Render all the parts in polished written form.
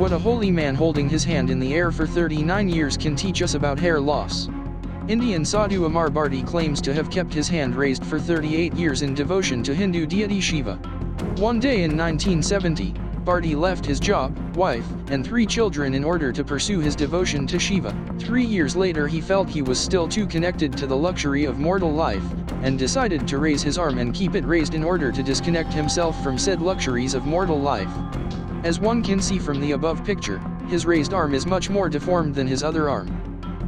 What a holy man holding his hand in the air for 39 years can teach us about hair loss. Indian Sadhu Amar Bharti claims to have kept his hand raised for 38 years in devotion to Hindu deity Shiva. One day in 1970, Bharti left his job, wife, and 3 children in order to pursue his devotion to Shiva. 3 years later he felt he was still too connected to the luxury of mortal life, and decided to raise his arm and keep it raised in order to disconnect himself from said luxuries of mortal life. As one can see from the above picture, his raised arm is much more deformed than his other arm.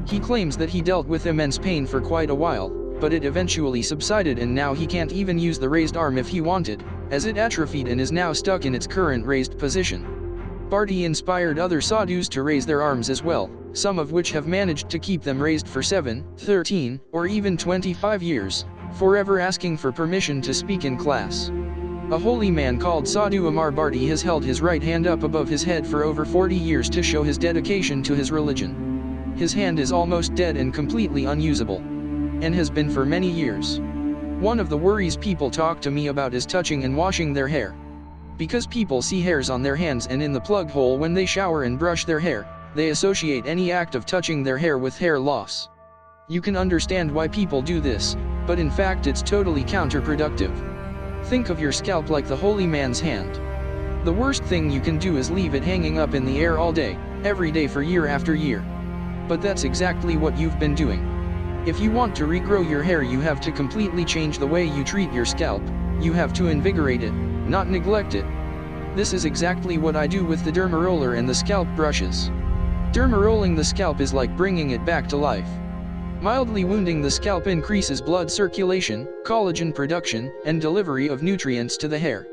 He claims that he dealt with immense pain for quite a while, but it eventually subsided and now he can't even use the raised arm if he wanted, as it atrophied and is now stuck in its current raised position. Bharti inspired other sadhus to raise their arms as well, some of which have managed to keep them raised for 7, 13, or even 25 years, forever asking for permission to speak in class. A holy man called Sadhu Amar Bharti has held his right hand up above his head for over 40 years to show his dedication to his religion. His hand is almost dead and completely unusable, and has been for many years. One of the worries people talk to me about is touching and washing their hair. Because people see hairs on their hands and in the plug hole when they shower and brush their hair, they associate any act of touching their hair with hair loss. You can understand why people do this, but in fact it's totally counterproductive. Think of your scalp like the holy man's hand. The worst thing you can do is leave it hanging up in the air all day, every day for year after year. But that's exactly what you've been doing. If you want to regrow your hair, you have to completely change the way you treat your scalp. You have to invigorate it, not neglect it. This is exactly what I do with the dermaroller and the scalp brushes. Dermarolling the scalp is like bringing it back to life. Mildly wounding the scalp increases blood circulation, collagen production, and delivery of nutrients to the hair.